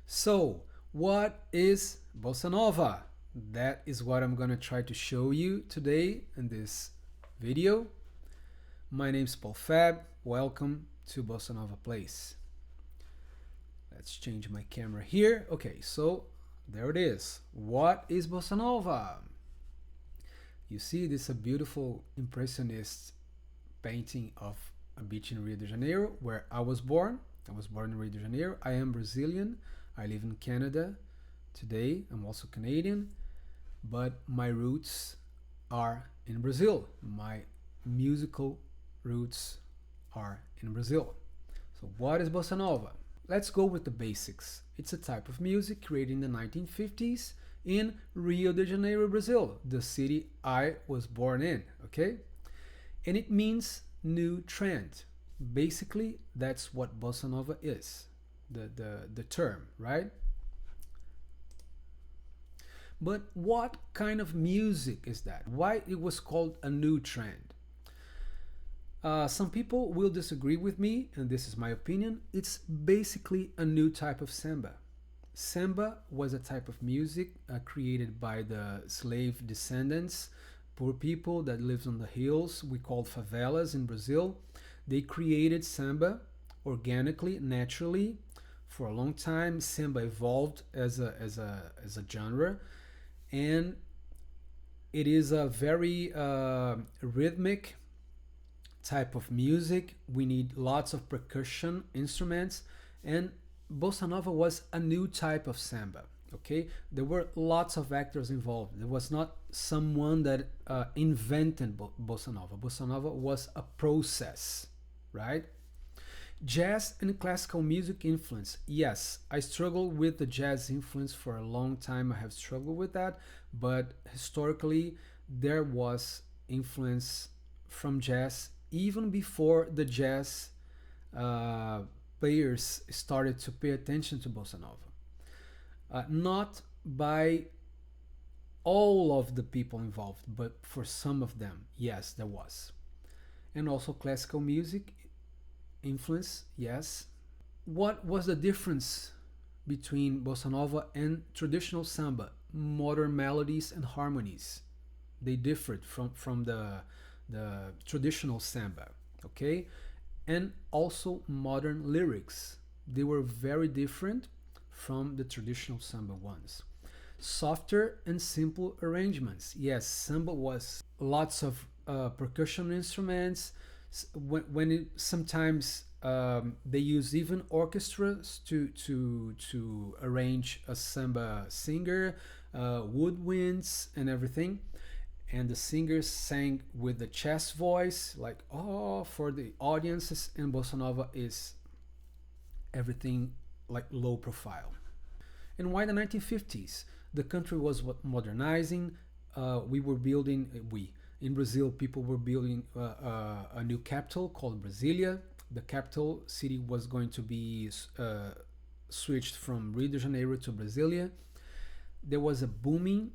So, what is Bossa Nova? That is what I'm gonna try to show you today in this video. My name is Paul Fab. Welcome to Bossa Nova Place. Let's change my camera here. Okay, so there it is. What is Bossa Nova? You see, this is a beautiful impressionist painting of a beach in Rio de Janeiro, where I was born. I was born in Rio de Janeiro. I am Brazilian. I live in Canada today. I'm also Canadian, but my roots are in Brazil. My musical roots are in Brazil. So what is Bossa Nova? Let's go with the basics. It's a type of music created in the 1950s in Rio de Janeiro, Brazil, the city I was born in, okay? And it means new trend. Basically, that's what Bossa Nova is, the term, right? But what kind of music is that? Why it was called a new trend? Some people will disagree with me, and this is my opinion. It's basically a new type of samba. Samba was a type of music created by the slave descendants, poor people that lived on the hills, we called favelas in Brazil. They created samba organically, naturally. For a long time, samba evolved as a genre, and it is a very rhythmic type of music. We need lots of percussion instruments, and Bossa Nova was a new type of samba. Okay, there were lots of actors involved. There was not someone that invented Bossa Nova. Bossa Nova was a process, right? Jazz and classical music influence. Yes, I struggled with the jazz influence for a long time. I have struggled with that, but historically, there was influence from jazz even before the jazz players started to pay attention to Bossa Nova. Not by all of the people involved, but for some of them, yes, there was. And also classical music influence, yes. What was the difference between Bossa Nova and traditional samba? Modern melodies and harmonies. They differed from the traditional samba, okay? And also modern lyrics. They were very different from the traditional samba ones. Softer and simple arrangements. Yes, samba was lots of percussion instruments. When it, sometimes they use even orchestras to arrange a samba singer, woodwinds and everything. And the singers sang with the chest voice, like, oh, for the audiences. And Bossa Nova is everything like low profile. And why the 1950s? The country was modernizing. We were building, in Brazil, people were building a new capital called Brasilia. The capital city was going to be switched from Rio de Janeiro to Brasilia. There was a booming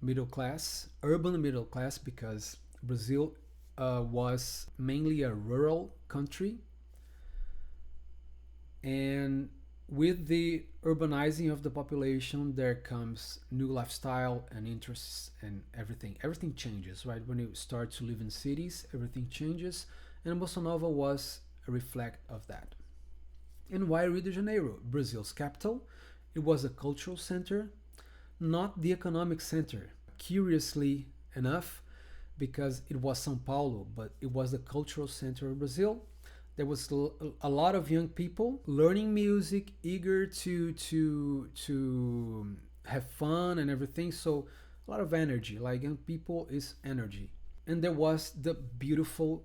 middle class, urban middle class, because Brazil was mainly a rural country. And with the urbanizing of the population, there comes new lifestyle and interests and everything. Everything changes, right? When you start to live in cities, everything changes. And Bossa Nova was a reflect of that. And why Rio de Janeiro? Brazil's capital. It was a cultural center, not the economic center. Curiously enough, because it was São Paulo, but it was the cultural center of Brazil. There was a lot of young people learning music, eager to have fun and everything. So a lot of energy, like young people is energy. And there was the beautiful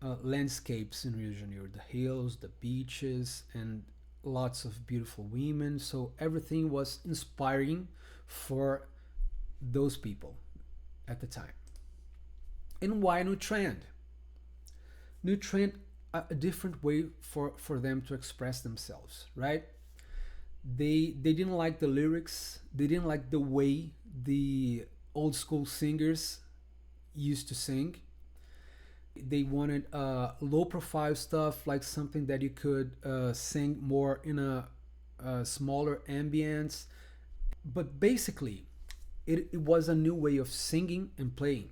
landscapes in Rio de Janeiro, the hills, the beaches, and lots of beautiful women. So everything was inspiring for those people at the time. And why new trend? New trend, a different way for them to express themselves, right? They didn't like the lyrics. They didn't like the way the old school singers used to sing. They wanted low profile stuff, like something that you could sing more in a smaller ambience. But basically, it was a new way of singing and playing.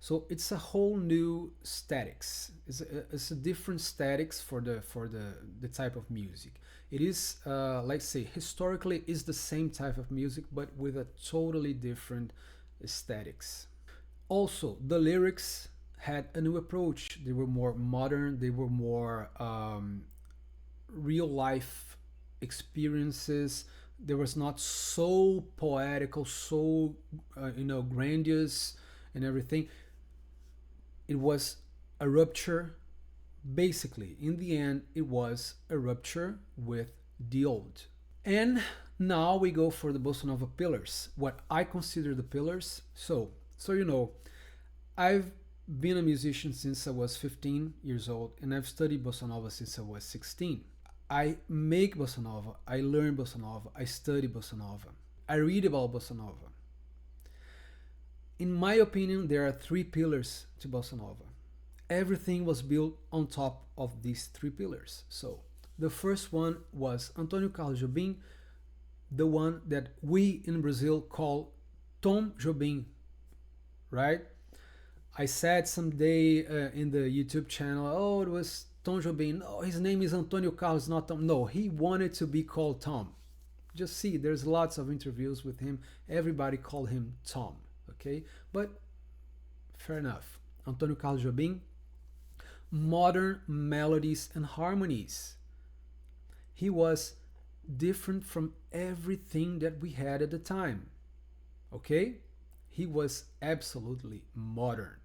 So it's a whole new statics. It's a different statics for the type of music. It is, let's say, historically is the same type of music, but with a totally different aesthetics. Also, the lyrics had a new approach. They were more modern. They were more real life experiences. There was not so poetical, so grandiose and everything. It was a rupture. Basically, in the end, it was a rupture with the old. And now we go for the Bossa Nova pillars, what I consider the pillars. So I've been a musician since I was 15 years old, and I've studied Bossa Nova since I was 16. I make Bossa Nova, I learn Bossa Nova, I study Bossa Nova, I read about Bossa Nova. In my opinion, there are three pillars to Bossa Nova. Everything was built on top of these three pillars. So the first one was Antônio Carlos Jobim, the one that we in Brazil call Tom Jobim, right? I said someday in the YouTube channel, oh, it was Tom Jobim. No, his name is Antônio Carlos, not Tom. No, he wanted to be called Tom. Just see, there's lots of interviews with him. Everybody called him Tom, okay? But fair enough. Antônio Carlos Jobim, modern melodies and harmonies. He was different from everything that we had at the time, okay? He was absolutely modern.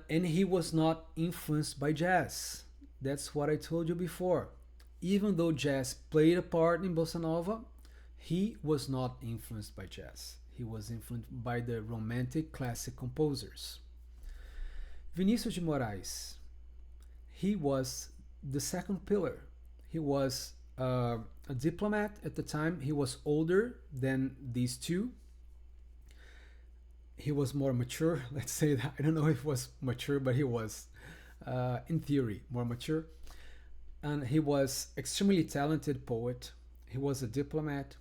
And he was not influenced by jazz. That's what I told you before. Even though jazz played a part in Bossa Nova, he was not influenced by jazz. He was influenced by the romantic classic composers. Vinícius de Moraes, he was the second pillar. He was a diplomat at the time. He was older than these two. He was more mature, let's say that. I don't know if he was mature, but he was, in theory, more mature. And he was extremely talented poet. He was a diplomat.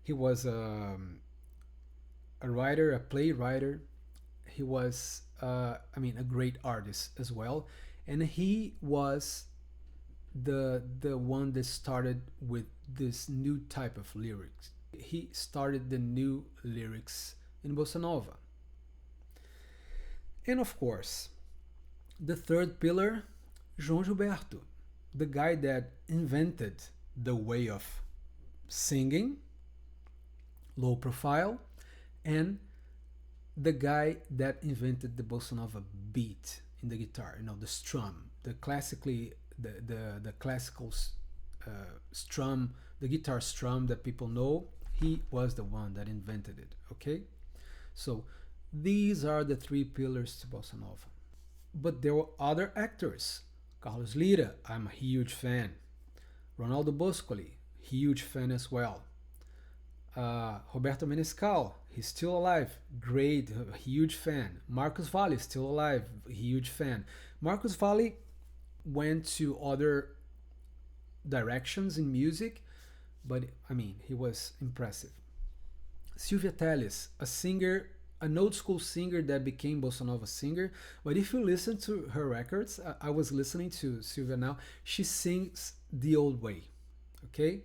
He was a writer, a playwright. He was, a great artist as well. And he was the one that started with this new type of lyrics. He started the new lyrics in Bossa Nova. And of course, the third pillar, João Gilberto, the guy that invented the way of singing, low profile, and the guy that invented the Bossa Nova beat in the guitar, the strum, the classical strum, the guitar strum that people know. He was the one that invented it, okay? So these are the three pillars to Bossa Nova. But there were other actors. Carlos Lira, I'm a huge fan. Ronaldo Boscoli, huge fan as well. Roberto Menescal, he's still alive, great, huge fan. Marcos Valle, still alive, huge fan. Marcos Valle went to other directions in music, but he was impressive. Silvia Telles, a singer, an old school singer that became Bossa Nova singer. But if you listen to her records, I was listening to Silvia now, she sings the old way, okay?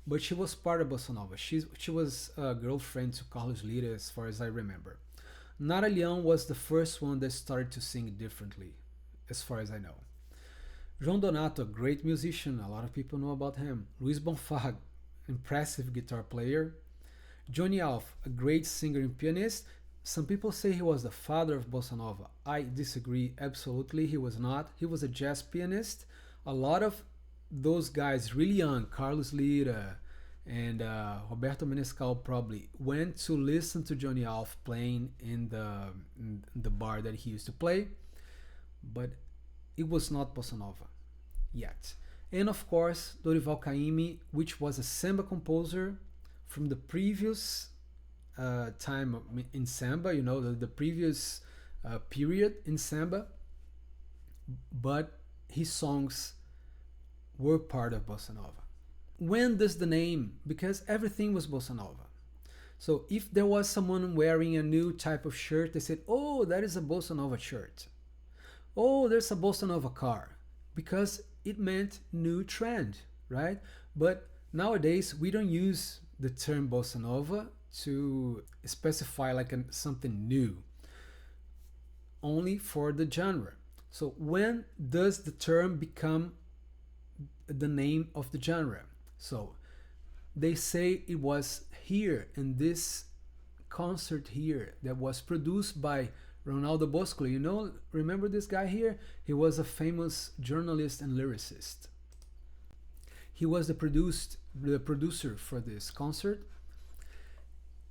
But she was part of Bossa Nova. She was a girlfriend to Carlos Lira, as far as I remember. Nara Leão was the first one that started to sing differently, as far as I know. João Donato, a great musician, a lot of people know about him. Luiz Bonfá, impressive guitar player. Johnny Alf, a great singer and pianist. Some people say he was the father of Bossa Nova. I disagree absolutely. He was not. He was a jazz pianist. A lot of those guys really young, Carlos Lira and Roberto Menescal, probably went to listen to Johnny Alf playing in the bar that he used to play, but it was not Bossa Nova yet. And of course, Dorival Caymmi, which was a samba composer from the previous time in samba, the previous period in samba, but his songs were part of Bossa Nova. when does the name, because everything was Bossa Nova. So if there was someone wearing a new type of shirt, they said, oh, that is a Bossa Nova shirt. Oh, there's a Bossa Nova car, because it meant new trend, right? But nowadays we don't use the term Bossa Nova to specify like something new, only for the genre. So when does the term become the name of the genre? So they say it was here in this concert here that was produced by Ronaldo Bosco. You know, remember this guy here? He was a famous journalist and lyricist. He was the producer for this concert,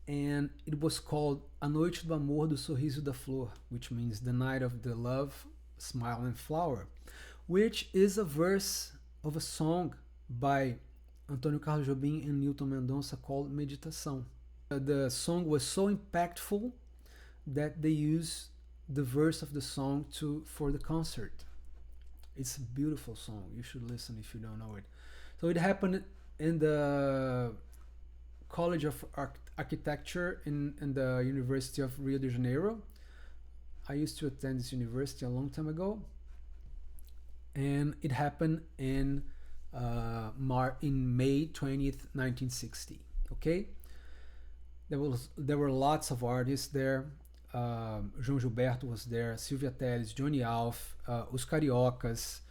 and it was called A Noite do Amor do Sorriso da Flor, which means the night of the love, smile and flower, which is a verse of a song by Antônio Carlos Jobim and Newton Mendonça called Meditação. The song was so impactful that they used the verse of the song for the concert. It's a beautiful song. You should listen if you don't know it. So it happened in the College of Architecture in the University of Rio de Janeiro. I used to attend this university a long time ago, and it happened in May 20th, 1960. Okay, there were lots of artists there. João Gilberto was there, Silvia Telles, Johnny Alf, Os Cariocas,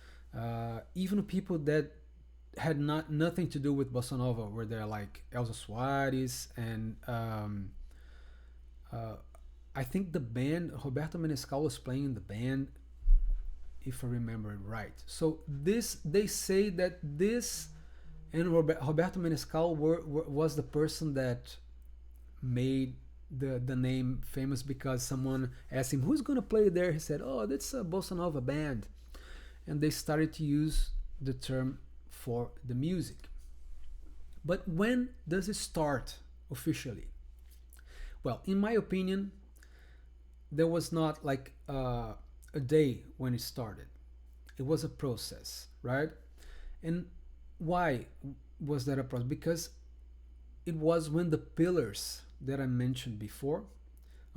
even people that had nothing to do with Bossa Nova were there, like Elza Soares, and I think the band, Roberto Menescal was playing in the band, if I remember it right. So they say that this and Roberto Menescal was the person that made the name famous, because someone asked him, who's going to play there? He said, oh, that's a Bossa Nova band. And they started to use the term for the music. But when does it start officially? Well, in my opinion, there was not like a day when it started. It was a process, right? And why was that a process? Because it was when the pillars that I mentioned before,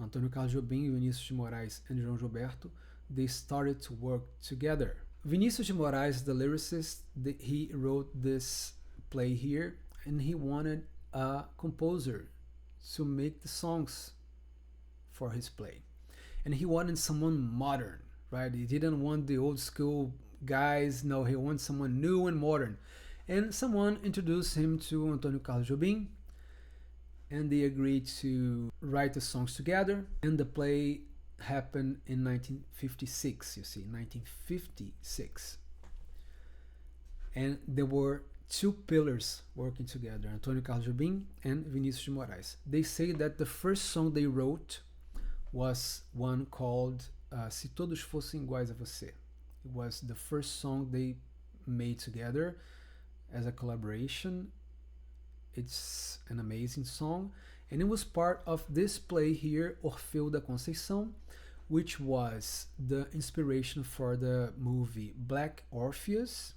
Antônio Carlos Jobim, Vinícius de Moraes, and João Gilberto, they started to work together. Vinícius de Moraes, the lyricist, he wrote this play here, and he wanted a composer to make the songs for his play. And he wanted someone modern, right? He didn't want the old school guys. No, he wanted someone new and modern. And someone introduced him to Antônio Carlos Jobim, and they agreed to write the songs together. And the play happened in 1956, you see, 1956. And there were two pillars working together, Antônio Carlos Jobim and Vinícius de Moraes. They say that the first song they wrote was one called Se Todos Fossem Iguais a Você. It was the first song they made together as a collaboration. It's an amazing song, and it was part of this play here, Orfeu da Conceição, which was the inspiration for the movie Black Orpheus.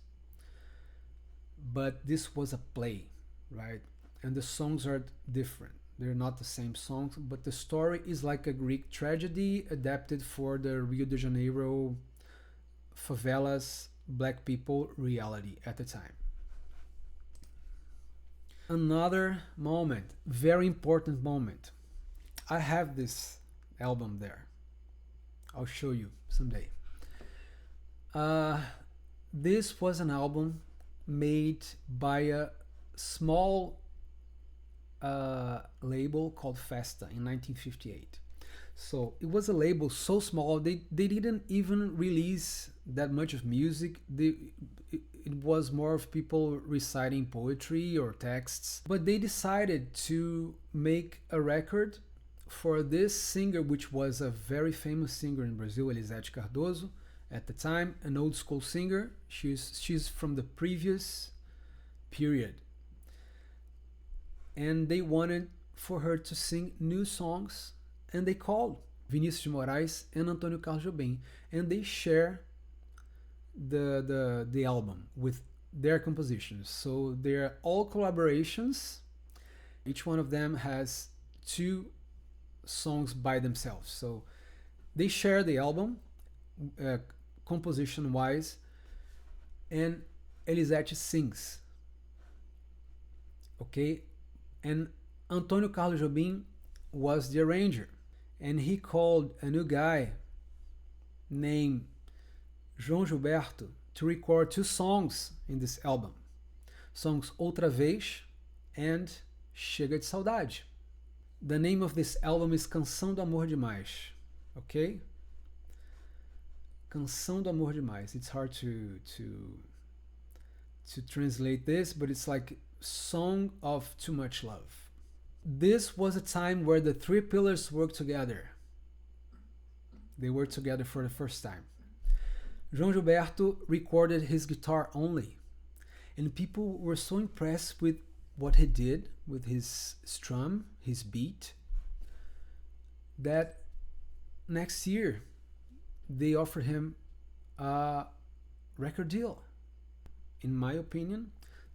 But this was a play, right? And the songs are different. They're not the same songs, but the story is like a Greek tragedy adapted for the Rio de Janeiro favelas, black people reality at the time. Another moment, very important moment. I have this album there. I'll show you someday. This was an album made by a small label called Festa in 1958. So it was a label so small, they didn't even release that much of music. It was more of people reciting poetry or texts. But they decided to make a record for this singer, which was a very famous singer in Brazil, Elisete Cardoso, at the time, an old school singer. She's from the previous period. And they wanted for her to sing new songs, and they called Vinícius de Moraes and Antônio Carlos Jobim, and they share the album with their compositions. So they're all collaborations. Each one of them has two songs by themselves. So they share the album, composition wise, and Elisete sings. Okay? And Antônio Carlos Jobim was the arranger. And he called a new guy named João Gilberto to record two songs in this album. Songs Outra Vez and Chega de Saudade. The name of this album is Canção do Amor Demais. Okay? Canção do Amor Demais. It's hard to translate this, but it's like Song of Too Much Love. This was a time where the three pillars worked together. They worked together for the first time. João Gilberto recorded his guitar only, and people were so impressed with what he did with his strum, his beat, that next year they offered him a record deal. In my opinion,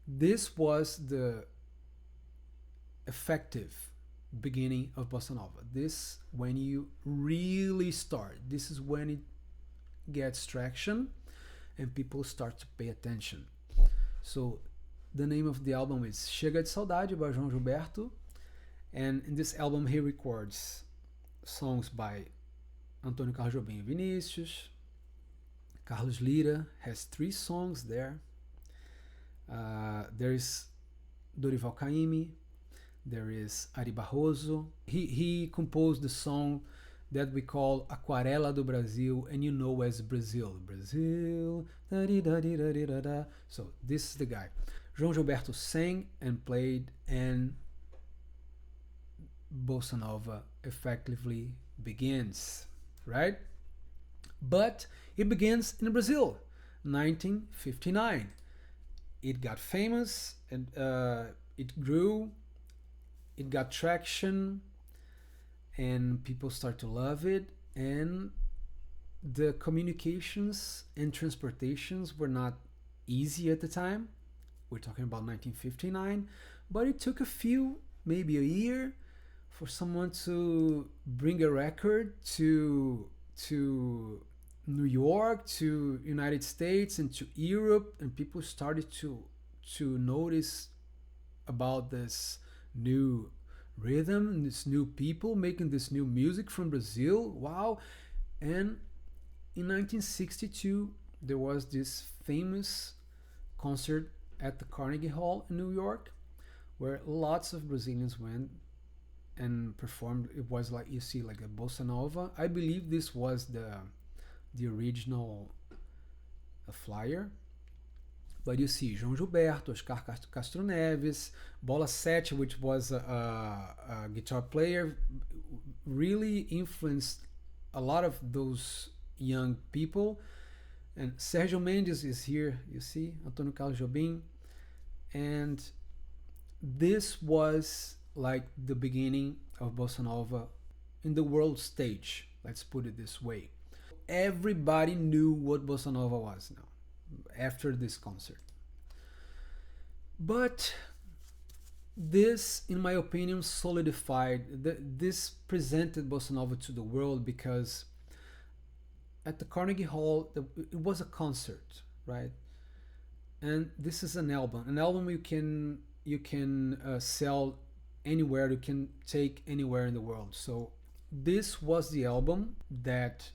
this was the effective beginning of Bossa Nova. This when you really start. This is when it gets traction and people start to pay attention. So the name of the album is Chega de Saudade by João Gilberto, and in this album he records songs by Antônio Carlos Jobim and Vinícius. Carlos Lira has 3 songs there. There is Dorival Caymmi, there is Ari Barroso. He composed the song that we call Aquarela do Brasil, and you know as Brazil. Brazil, da-di-da-di-da-di-da-da. So this is the guy. João Gilberto sang and played, and Bossa Nova effectively begins, right? But it begins in Brazil, 1959. It got famous, and it grew, it got traction, and people start to love it, and the communications and transportations were not easy at the time. We're talking about 1959, but it took maybe a year, for someone to bring a record to New York, to United States, and to Europe, and people started to notice about this new rhythm, this new people making this new music from Brazil. Wow. And in 1962 there was this famous concert at the Carnegie Hall in New York, where lots of Brazilians went and performed. It was like, you see, like a Bossa Nova. I believe this was the original flyer. But you see João Gilberto, Oscar Castro Neves, Bola Sete, which was a guitar player, really influenced a lot of those young people. And Sérgio Mendes is here, you see, Antônio Carlos Jobim. And this was like the beginning of Bossa Nova in the world stage, let's put it this way. Everybody knew what Bossa Nova was now, after this concert. But this, in my opinion, solidified, this presented Bossa Nova to the world, because at the Carnegie Hall, it was a concert, right? And this is an album you can sell anywhere, you can take anywhere in the world. So this was the album that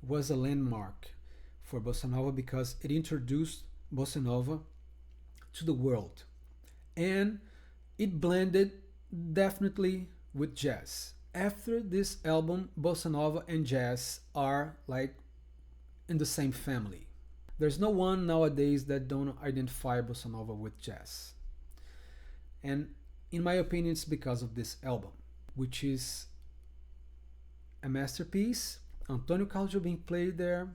was a landmark for Bossa Nova, because it introduced Bossa Nova to the world, and it blended definitely with jazz. After this album, Bossa Nova and jazz are like in the same family. There's no one nowadays that don't identify Bossa Nova with jazz. And in my opinion, it's because of this album, which is a masterpiece. Antônio Carlos Jobim played there,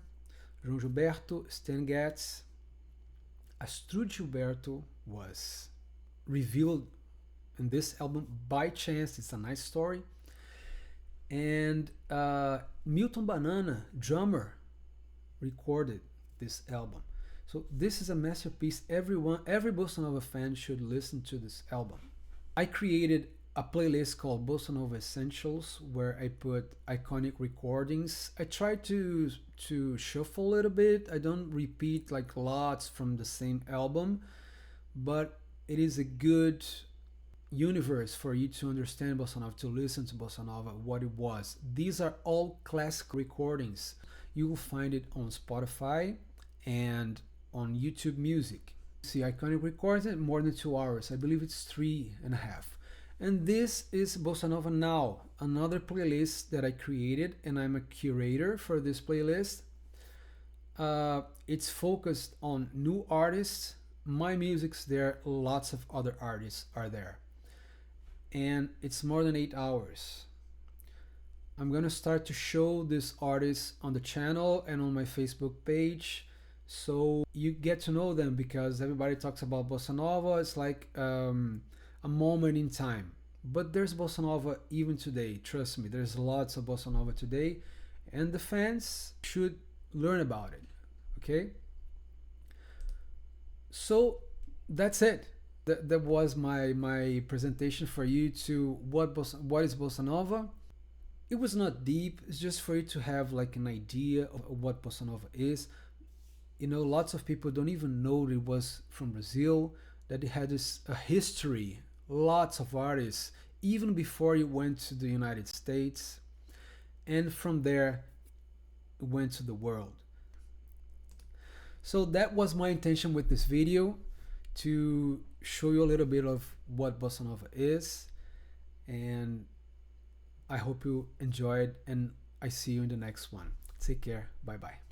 João Gilberto, Stan Getz. Astrud Gilberto was revealed in this album by chance. It's a nice story. And Milton Banana, drummer, recorded this album. So this is a masterpiece. Every Bossa Nova fan should listen to this album. I created a playlist called Bossa Nova Essentials where I put iconic recordings. I try to shuffle a little bit. I don't repeat like lots from the same album, but it is a good universe for you to understand Bossa Nova, to listen to Bossa Nova, what it was. These are all classic recordings. You will find it on Spotify and on YouTube Music. See, iconic recordings, more than 2 hours. I believe it's 3.5. And this is Bossa Nova Now, another playlist that I created, and I'm a curator for this playlist. It's focused on new artists. My music's there, lots of other artists are there. And it's more than 8 hours. I'm gonna start to show this artist on the channel and on my Facebook page, so you get to know them, because everybody talks about Bossa Nova. It's like a moment in time, but there's Bossa Nova even today. Trust me, there's lots of Bossa Nova today, and the fans should learn about it. Okay, so that's it. That was my presentation for you to what is Bossa Nova. It was not deep. It's just for you to have like an idea of what Bossa Nova is. You know, lots of people don't even know it was from Brazil, that it had a history, lots of artists, even before it went to the United States. And from there, it went to the world. So that was my intention with this video, to show you a little bit of what Bossa Nova is. And I hope you enjoyed, and I see you in the next one. Take care. Bye bye.